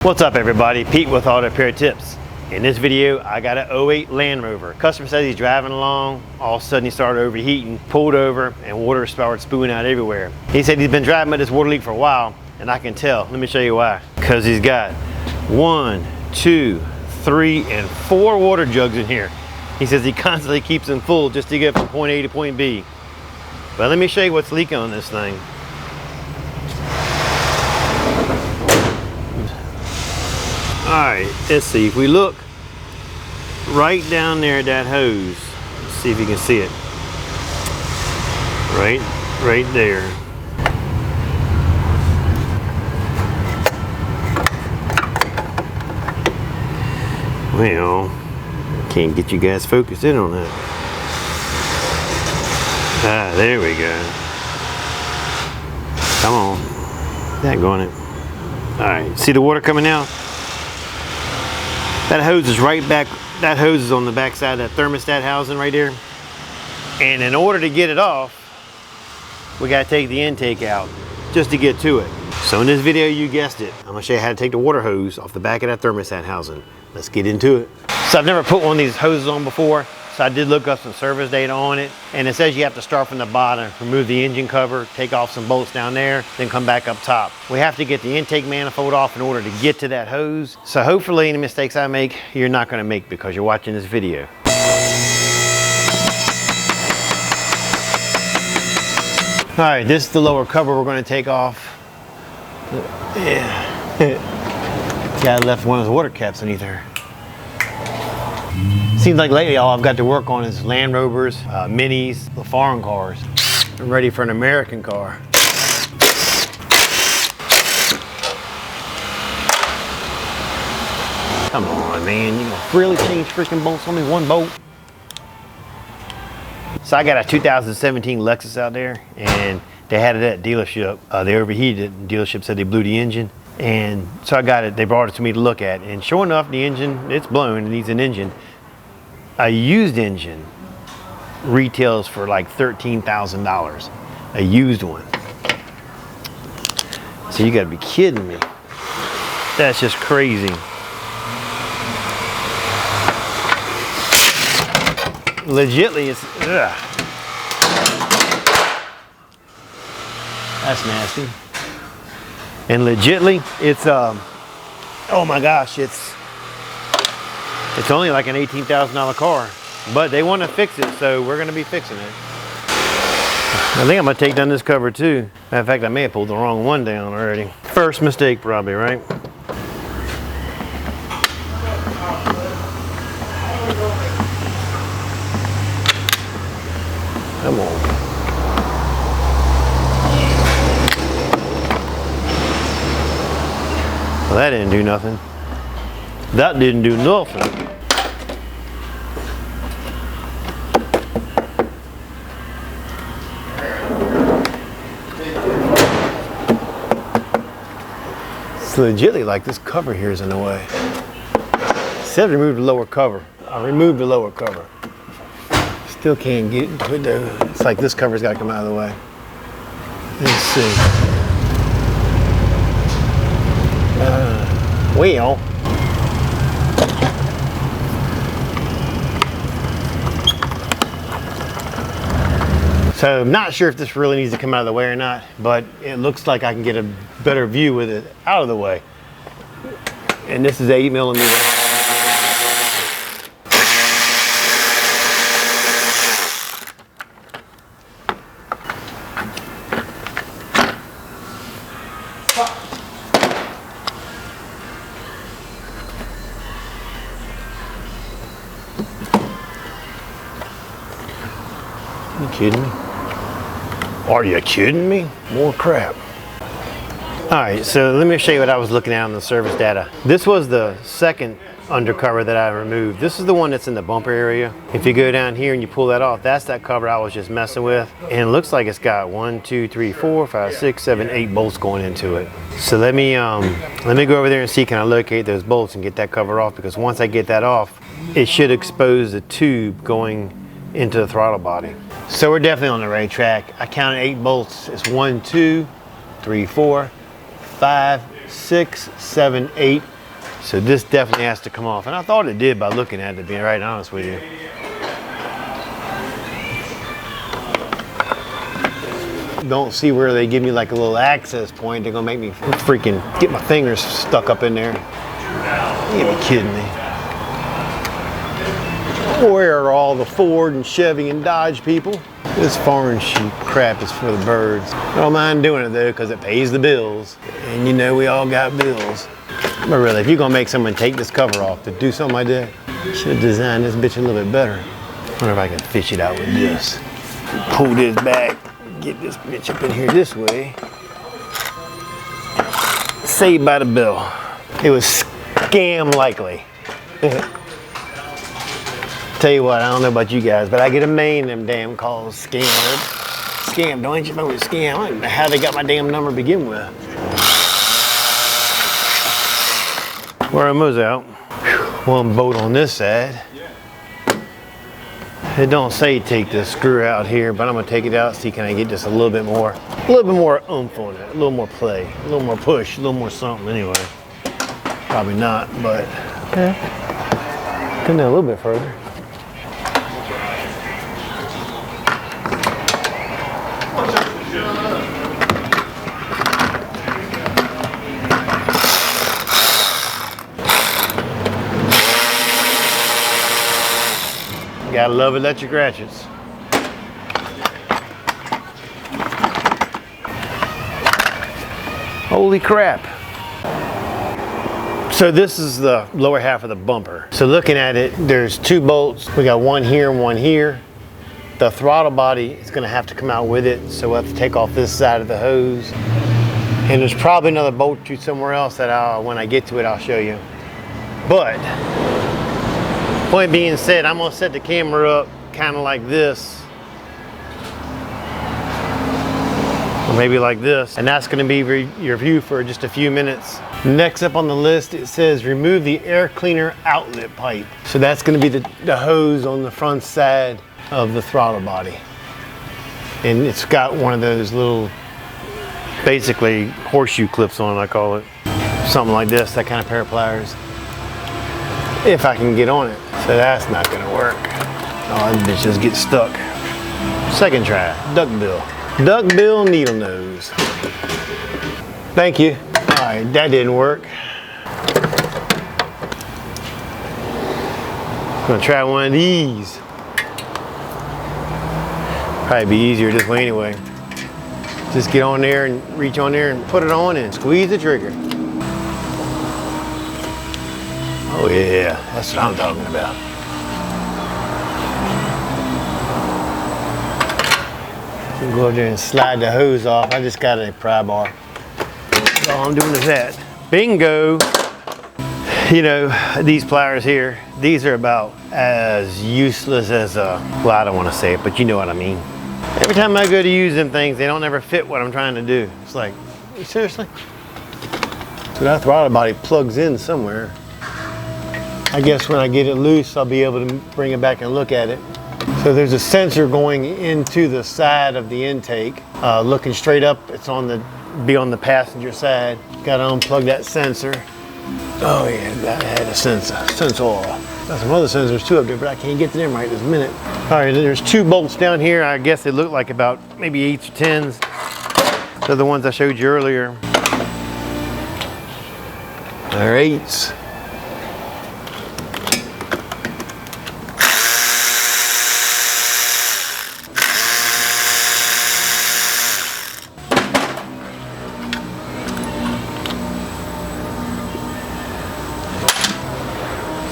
What's up everybody, Pete with Auto Repair Tips. In this video I got an '08 Land Rover. Customer says he's driving along, all of a sudden he started overheating, pulled over and water started spewing out everywhere. He said he's been driving with this water leak for a while and I can tell. Let me show you why. Because he's got 1, 2, 3, and 4 water jugs in here. He says he constantly keeps them full just to get from point A to point B. But let me show you what's leaking on this thing. Alright, let's see. If we look right down there at that hose, let's see if you can see it. Right there. Well, can't get you guys focused in on that. Ah, there we go. Come on. Daggone it. Alright, see the water coming out? That hose is right back, that hose is on the back side of that thermostat housing right there. And in order to get it off, we gotta take the intake out just to get to it. So in this video, you guessed it, I'm gonna show you how to take the water hose off the back of that thermostat housing. Let's get into it. So I've never put one of these hoses on before, so I did look up some service data on it, and it says you have to start from the bottom, remove the engine cover, take off some bolts down there, then come back up top. We have to get the intake manifold off in order to get to that hose. So hopefully any mistakes I make, you're not gonna make because you're watching this video. All right, this is the lower cover we're gonna take off. Yeah. Guy left one of his water caps underneath there. Seems like lately all I've got to work on is Land Rovers, Minis, the foreign cars. I'm ready for an American car. Come on, man, you gonna really change freaking bolts on me one bolt? So I got a 2017 Lexus out there and they had it at dealership. They overheated it and dealership said they blew the engine. And so I got it, they brought it to me to look at. And sure enough, the engine, it's blown, it needs an engine. A used engine retails for like $13,000, a used one. So you gotta be kidding me. That's just crazy. Legitly, it's, ugh. That's nasty. And legitly, it's, oh my gosh, it's only like an $18,000 car, but they want to fix it, so we're going to be fixing it. I think I'm going to take down this cover too. Matter of fact, I may have pulled the wrong one down already. First mistake probably, right? Come on. Well, that didn't do nothing. That didn't do nothing. It's legitly like this cover here is in the way. It said remove the lower cover. I removed the lower cover. Still can't get into it though. It's like this cover's got to come out of the way. Let's see. Well. So I'm not sure if this really needs to come out of the way or not, but it looks like I can get a better view with it out of the way. And this is 8mm. Are you kidding me? Are you kidding me? More crap. All right, so let me show you what I was looking at on the service data. This was the second undercover that I removed. This is the one that's in the bumper area. If you go down here and you pull that off, that's that cover I was just messing with. And it looks like it's got 1, 2, 3, 4, 5, 6, 7, 8 bolts going into it. So let me go over there and see, can I locate those bolts and get that cover off, because once I get that off, it should expose the tube going into the throttle body. So we're definitely on the right track. I counted 8 bolts. It's 1, 2, 3, 4, 5, 6, 7, 8. So this definitely has to come off. And I thought it did by looking at it, to be right honest with you. Don't see where they give me like a little access point. They're gonna make me freaking get my fingers stuck up in there. You gotta be kidding me. Where are all the Ford and Chevy and Dodge people? This foreign shit crap is for the birds. I don't mind doing it though, because it pays the bills. And you know we all got bills. But really, if you're gonna make someone take this cover off to do something like that, you should have designed this bitch a little bit better. I wonder if I can fish it out with this. Pull this back, get this bitch up in here this way. Saved by the bell. It was scam likely. Tell you what, I don't know about you guys, but I get a million of them damn calls. Scam. Scam, don't you know it's scam? I don't know how they got my damn number to begin with. We're almost out. One bolt on this side. It don't say take the screw out here, but I'm gonna take it out, see can I get just a little bit more oomph on it, a little more play, a little more push, a little more something anyway. Probably not, but yeah. Come down a little bit further. Gotta love electric ratchets. Holy crap. So this is the lower half of the bumper. So looking at it, there's 2 bolts. We got one here and one here. The throttle body is gonna have to come out with it, so we'll have to take off this side of the hose. And there's probably another bolt to somewhere else that when I get to it, I'll show you. But point being said, I'm gonna set the camera up kind of like this, or maybe like this, and that's gonna be your view for just a few minutes. Next up on the list, it says remove the air cleaner outlet pipe. So that's gonna be the hose on the front side of the throttle body. And it's got one of those little, basically horseshoe clips on it, I call it. Something like this, that kind of pair of pliers. If I can get on it. So that's not gonna work. Oh, that bitch just gets stuck. Second try, duckbill. Duckbill needle nose. Thank you. All right, that didn't work. I'm gonna try one of these. Probably be easier this way anyway. Just get on there and reach on there and put it on and squeeze the trigger. Oh yeah, that's what I'm talking about. You can go up there and slide the hose off. I just got a pry bar. All I'm doing is that. Bingo! You know, these pliers here, these are about as useless as well, I don't want to say it, but you know what I mean. Every time I go to use them things, they don't ever fit what I'm trying to do. It's like, seriously? So that throttle body plugs in somewhere. I guess when I get it loose, I'll be able to bring it back and look at it. So there's a sensor going into the side of the intake. Looking straight up, it's be on the passenger side. Got to unplug that sensor. Oh yeah, that had a sensor. Got some other sensors too up there, but I can't get to them right this minute. All right, there's 2 bolts down here. I guess they look like about maybe 8s or 10s. They're the ones I showed you earlier. They're 8s.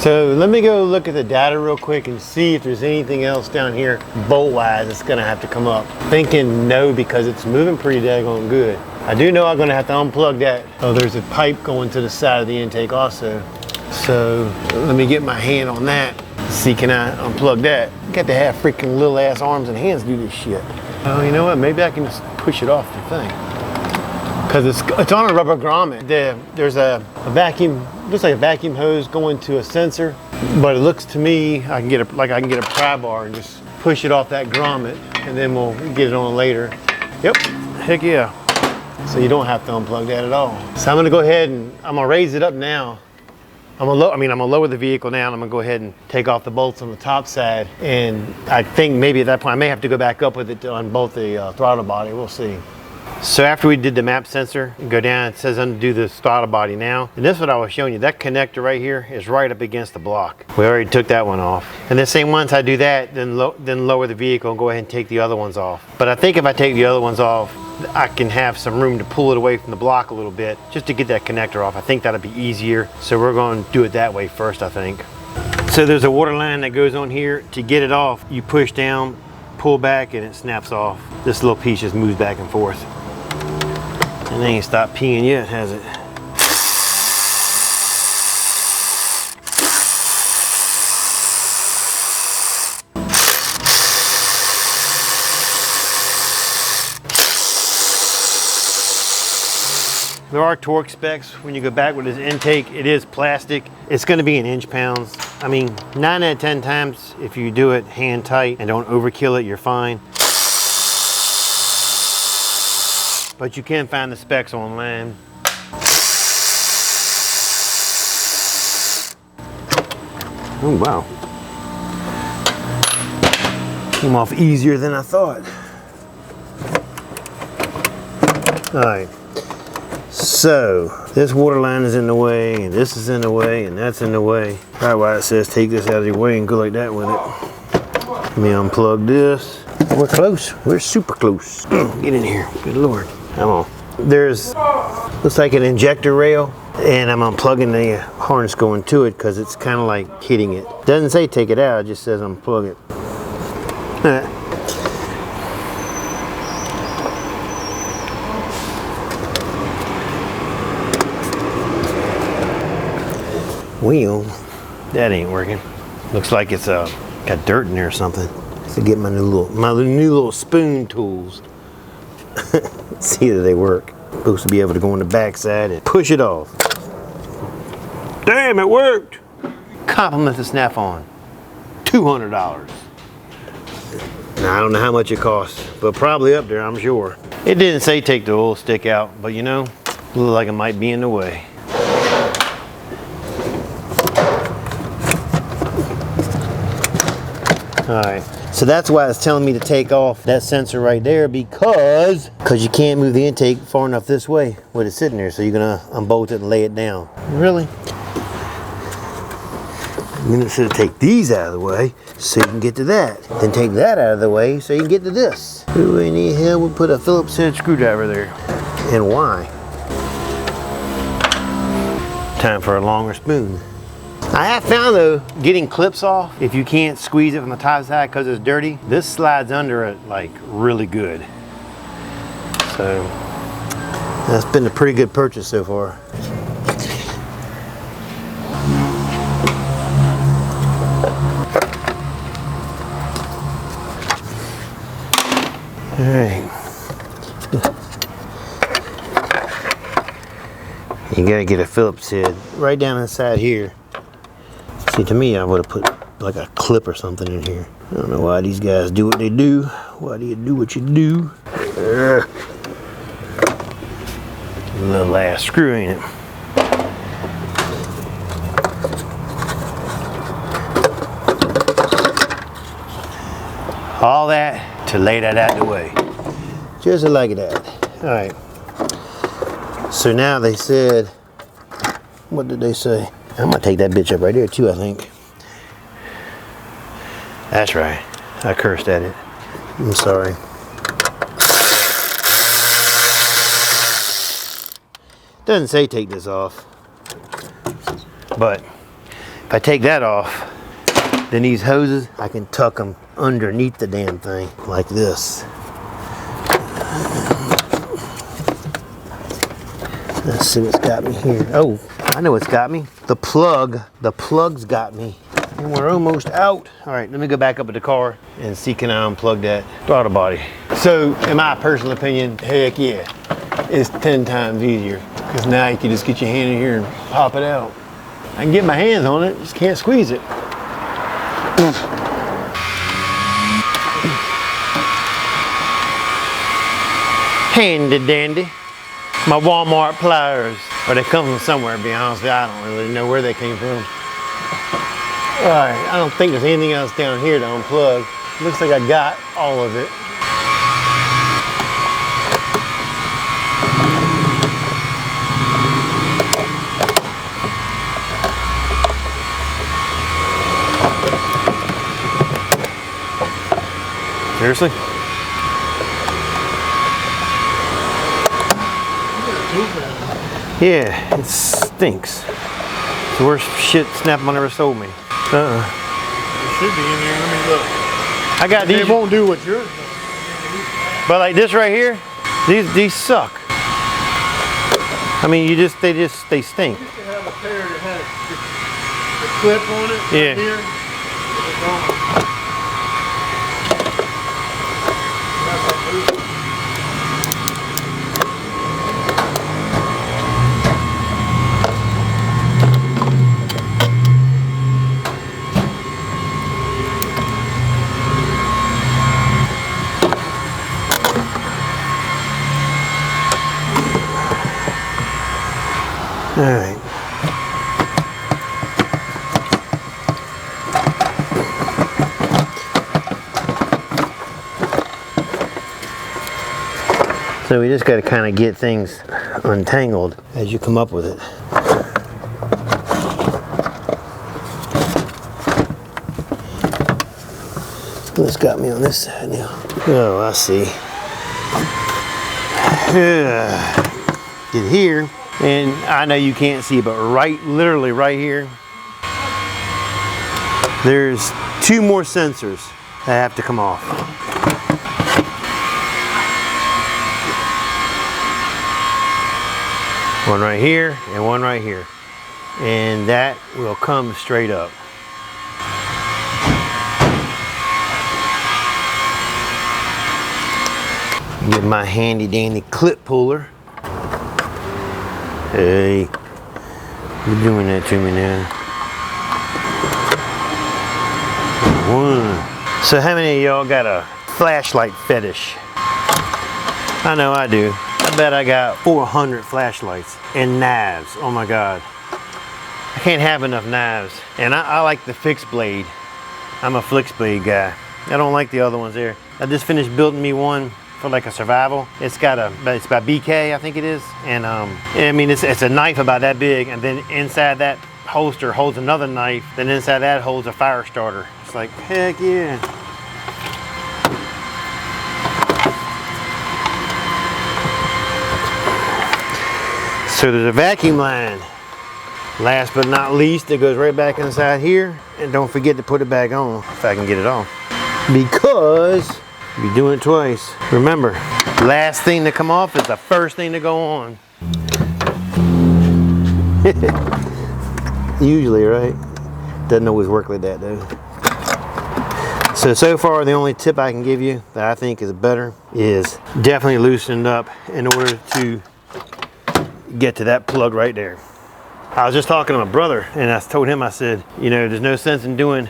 So let me go look at the data real quick and see if there's anything else down here bolt-wise that's gonna have to come up. Thinking no, because it's moving pretty daggone good. I do know I'm gonna have to unplug that. Oh, there's a pipe going to the side of the intake also. So let me get my hand on that. See, can I unplug that? Got to have freaking little ass arms and hands to do this shit. Oh, you know what? Maybe I can just push it off the thing. Because it's on a rubber grommet. There's a vacuum, looks like a vacuum hose going to a sensor, but it looks to me I can get a pry bar and just push it off that grommet, and then we'll get it on later. Yep, heck yeah. So you don't have to unplug that at all. So I'm gonna go ahead and I'm gonna raise it up now. I'm gonna lower the vehicle now, and I'm gonna go ahead and take off the bolts on the top side. And I think maybe at that point I may have to go back up with it on both the throttle body. We'll see. So after we did the map sensor, you go down, it says undo the throttle body now. And this is what I was showing you. That connector right here is right up against the block. We already took that one off. And the same once I do that, then lower the vehicle and go ahead and take the other ones off. But I think if I take the other ones off, I can have some room to pull it away from the block a little bit just to get that connector off. I think that'll be easier. So we're going to do it that way first, I think. So there's a water line that goes on here. To get it off, you push down, pull back, and it snaps off. This little piece just moves back and forth. And they ain't stopped peeing yet, has it? There are torque specs when you go back with this intake. It is plastic. It's going to be in inch-pounds. I mean, 9 out of 10 times, if you do it hand tight and don't overkill it, you're fine. But you can find the specs online. Oh, wow. Came off easier than I thought. All right. So this water line is in the way, and this is in the way, and that's in the way. Probably why it says take this out of your way and go like that with it. Let me unplug this. We're close. We're super close. Get in here. Good Lord. Come on. There's, looks like an injector rail, and I'm unplugging the harness going to it because it's kind of like hitting it. Doesn't say take it out, it just says unplug it. Wheel, that ain't working. Looks like it's got dirt in there or something. To get my new little spoon tools. See that they work. Supposed to be able to go on the backside and push it off. Damn, it worked! Compliment the Snap-on. $200. Now, I don't know how much it costs, but probably up there, I'm sure. It didn't say take the oil stick out, but you know, looks like it might be in the way. All right, so that's why it's telling me to take off that sensor right there because you can't move the intake far enough this way with it sitting there. So you're gonna unbolt it and lay it down. Really? Then it said to take these out of the way so you can get to that. Then take that out of the way so you can get to this. Who in the hell would put a Phillips head screwdriver there? And why? Time for a longer spoon. I have found though, getting clips off, if you can't squeeze it from the top side because it's dirty, this slides under it like really good. So that's been a pretty good purchase so far. All right. You gotta get a Phillips head right down inside here. See, to me, I would have put like a clip or something in here. I don't know why these guys do what they do. Why do you do what you do? Little last screw, ain't it? All that to lay that out of the way. Just like that. All right. So now they said, what did they say? I'm gonna take that bitch up right there too, I think. That's right. I cursed at it. I'm sorry. Doesn't say take this off. But if I take that off, then these hoses, I can tuck them underneath the damn thing like this. Let's see what's got me here. Oh, I know what's got me. The plug's got me. And we're almost out. All right, let me go back up to the car and see can I unplug that throttle body. So, in my personal opinion, heck yeah, it's 10 times easier. Because now you can just get your hand in here and pop it out. I can get my hands on it, just can't squeeze it. Handy dandy. My Walmart pliers. Or they come from somewhere, to be honest with you. I don't really know where they came from. Alright, I don't think there's anything else down here to unplug. Looks like I got all of it. Seriously? Yeah, it stinks. It's the worst shit Snap-on ever sold me. It should be in there. Let me look. I got these. It won't do what yours does. But like this right here, these suck. I mean, they stink. You used to have a pair that had a clip on it. Yeah. Right here. All right. So we just got to kind of get things untangled as you come up with it. What's got me on this side now? Oh, I see. Get here. And I know you can't see, but literally right here, there's 2 more sensors that have to come off. One right here and one right here. And that will come straight up. Get my handy dandy clip puller. Hey, you're doing that to me now. One. So how many of y'all got a flashlight fetish? I know I do. I bet I got 400 flashlights and knives. Oh my God. I can't have enough knives. And I like the fixed blade. I'm a fixed blade guy. I don't like the other ones there. I just finished building me one for like a survival. It's by BK, I think it is. And I mean, it's a knife about that big, and then inside that holster holds another knife, then inside that holds a fire starter. It's like, heck yeah. So there's a vacuum line. Last but not least, it goes right back inside here. And don't forget to put it back on if I can get it off. Because you're doing it twice. Remember, last thing to come off is the first thing to go on. Usually, right? Doesn't always work like that though. So far the only tip I can give you that I think is better is definitely loosen it up in order to get to that plug right there. I was just talking to my brother and I told him, I said, you know, there's no sense in doing,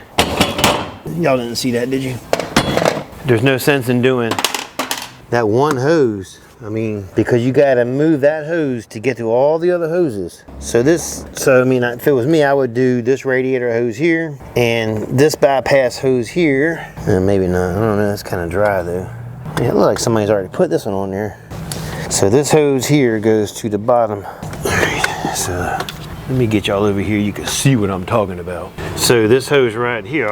y'all didn't see that, did you? There's no sense in doing that one hose. I mean, because you gotta move that hose to get to all the other hoses. So I mean, if it was me, I would do this radiator hose here and this bypass hose here. Maybe not, I don't know, it's kind of dry though. Yeah, it looks like somebody's already put this one on there. So this hose here goes to the bottom. All right, so let me get y'all over here, you can see what I'm talking about. So this hose right here,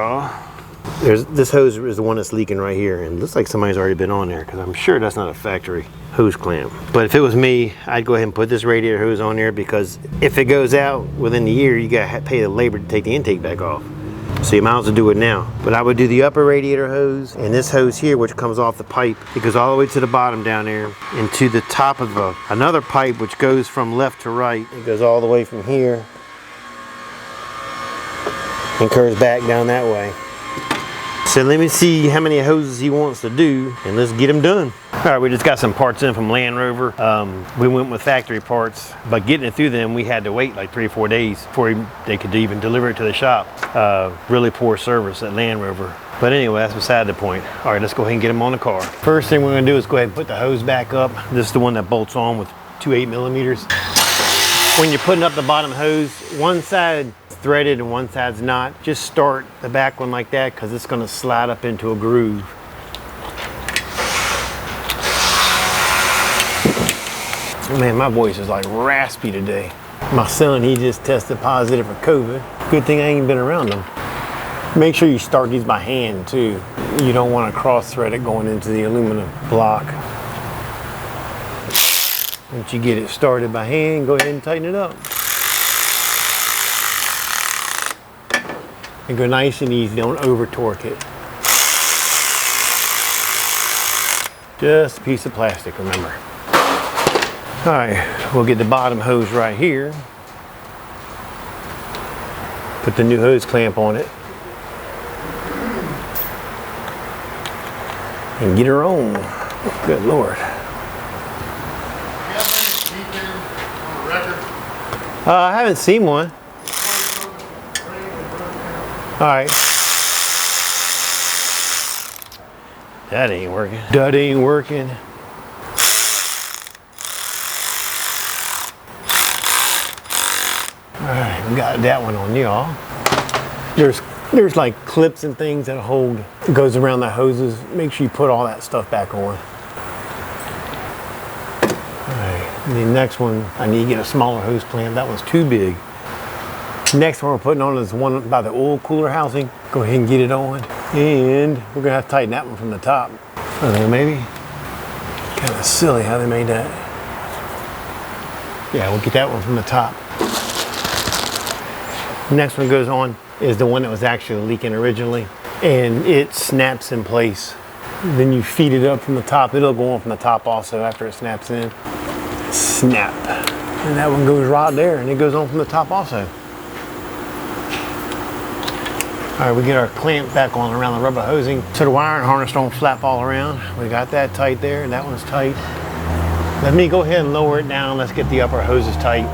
this hose is the one that's leaking right here, and it looks like somebody's already been on there because I'm sure that's not a factory hose clamp. But if it was me, I'd go ahead and put this radiator hose on there, because if it goes out within the year, you gotta pay the labor to take the intake back off. So you might as well do it now. But I would do the upper radiator hose, and this hose here, which comes off the pipe, it goes all the way to the bottom down there and to the top of another pipe, which goes from left to right. It goes all the way from here and curves back down that way. So let me see how many hoses he wants to do, and let's get them done. All right, we just got some parts in from Land Rover. We went with factory parts, but getting it through them, we had to wait like 3 or 4 days before they could even deliver it to the shop. Really poor service at Land Rover. But anyway, that's beside the point. All right, let's go ahead and get them on the car. First thing we're gonna do is go ahead and put the hose back up. This is the one that bolts on with two 8mm. When you're putting up the bottom hose, one side is threaded and one side's not. Just start the back one like that because it's going to slide up into a groove. Man, my voice is like raspy today. My son, he just tested positive for COVID. Good thing I ain't been around him. Make sure you start these by hand too. You don't want to cross thread it going into the aluminum block. Once you get it started by hand, go ahead and tighten it up. And go nice and easy, don't over torque it. Just a piece of plastic, remember. All right, we'll get the bottom hose right here. Put the new hose clamp on it. And get her on. Good Lord. I haven't seen one. All right. That ain't working. That ain't working. All right, we got that one on, y'all. There's like clips and things that hold, goes around the hoses. Make sure you put all that stuff back on. All right, and the next one, I need to get a smaller hose clamp. That one's too big. Next one we're putting on is one by the oil cooler housing. Go ahead and get it on. And we're gonna have to tighten that one from the top. I don't know, maybe. Kind of silly how they made that. Yeah, we'll get that one from the top. Next one goes on is the one that was actually leaking originally, and it snaps in place. Then you feed it up from the top. It'll go on from the top also after it snaps in. Snap. And that one goes right there, and it goes on from the top also. All right, we get our clamp back on around the rubber hosing so the wiring harness don't flap all around. We got that tight there, and that one's tight. Let me go ahead and lower it down. Let's get the upper hoses tight.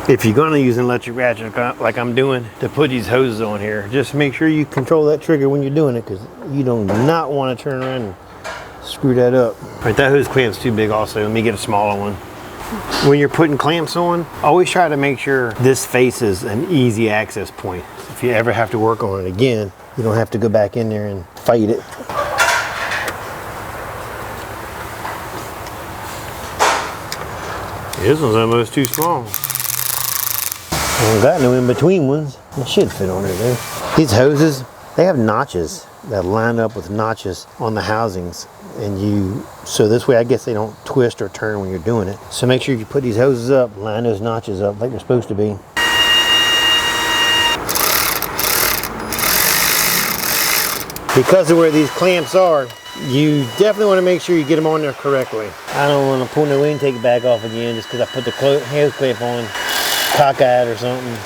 If you're gonna use an electric ratchet like I'm doing to put these hoses on here, just make sure you control that trigger when you're doing it, because you do not want to turn around and screw that up. All right, that hose clamp's too big also. Let me get a smaller one. When you're putting clamps on, always try to make sure this faces an easy access point. If you ever have to work on it again, you don't have to go back in there and fight it. This one's almost too strong. I don't got no in-between ones. It should fit on there though. These hoses, they have notches that line up with notches on the housings. So this way I guess they don't twist or turn when you're doing it. So make sure you put these hoses up, line those notches up like they're supposed to be. Because of where these clamps are, you definitely want to make sure you get them on there correctly. I don't want to pull no intake back off again just because I put the hose clamp on cockeyed or something.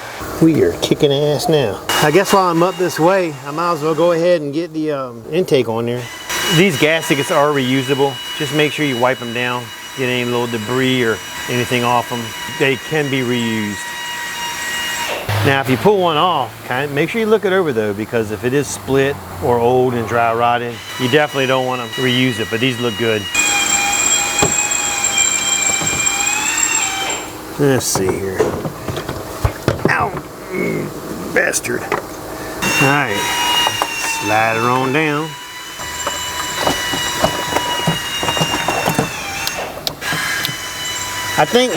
We are kicking ass now. I guess while I'm up this way, I might as well go ahead and get the intake on there. These gaskets are reusable. Just make sure you wipe them down, get any little debris or anything off them. They can be reused. Now if you pull one off, make sure you look it over though, because if it is split or old and dry rotted, you definitely don't want to reuse it, but these look good. Let's see here. Ow, bastard. All right, slide it on down. I think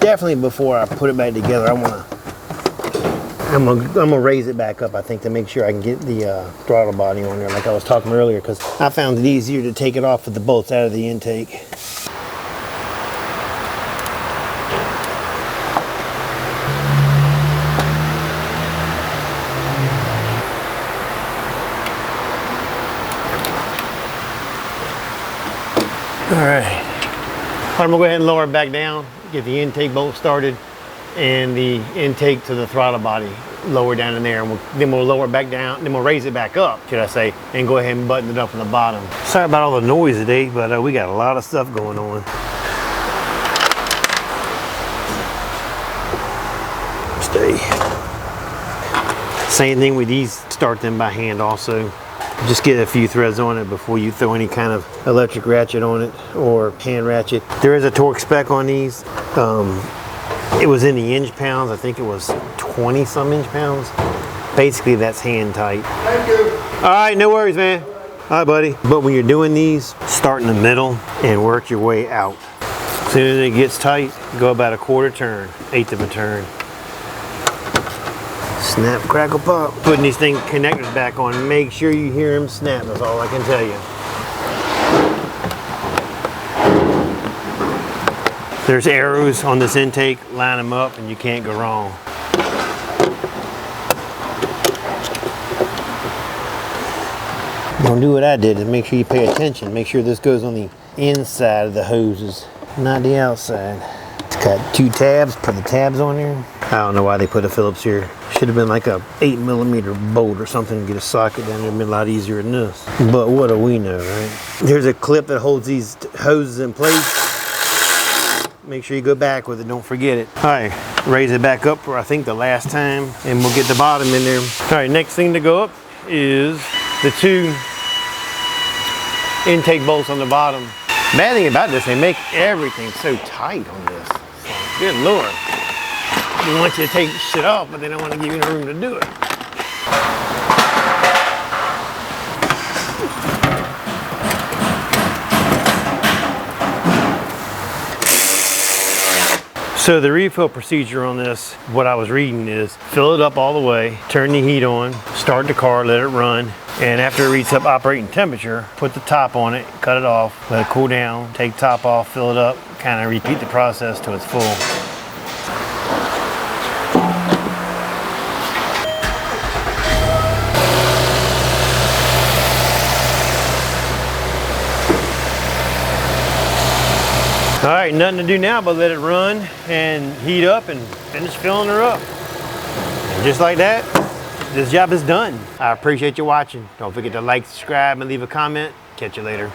definitely before I put it back together, I'm gonna raise it back up, I think, to make sure I can get the throttle body on there like I was talking earlier, because I found it easier to take it off with the bolts out of the intake. All right, I'm gonna go ahead and lower it back down, get the intake bolt started and the intake to the throttle body lower down in there, and then we'll lower it back down, then we'll raise it back up, should I say, and go ahead and button it up from the bottom. Sorry about all the noise today, but we got a lot of stuff going on. Same thing with these, start them by hand also. Just get a few threads on it before you throw any kind of electric ratchet on it or hand ratchet. There is a torque spec on these. It was in the inch pounds. I think it was 20 some inch pounds. Basically that's hand tight. Thank you. All right, no worries, man. All right, buddy. But when you're doing these, start in the middle and work your way out. As soon as it gets tight, go about a quarter turn, eighth of a turn. Snap, crackle, pop. Putting these connectors back on, make sure you hear them snap. That's all I can tell you. There's arrows on this intake, line them up and you can't go wrong. Don't do what I did, and make sure you pay attention. Make sure this goes on the inside of the hoses, not the outside. It's got 2 tabs, put the tabs on there. I don't know why they put a Phillips here. Should have been like a 8mm bolt or something to get a socket down there. It would have been a lot easier than this. But what do we know, right? There's a clip that holds these hoses in place. Make sure you go back with it, don't forget it. All right, raise it back up for I think the last time, and we'll get the bottom in there. All right, next thing to go up is the 2 intake bolts on the bottom. Bad thing about this, they make everything so tight on this. Good Lord. They want you to take shit off, but they don't want to give you the room to do it. So the refill procedure on this, what I was reading is fill it up all the way, turn the heat on, start the car, let it run, and after it reaches up operating temperature, put the top on it, cut it off, let it cool down, take the top off, fill it up, kind of repeat the process till it's full. All right, nothing to do now but let it run and heat up and finish filling her up. And just like that, this job is done. I appreciate you watching. Don't forget to like, subscribe, and leave a comment. Catch you later.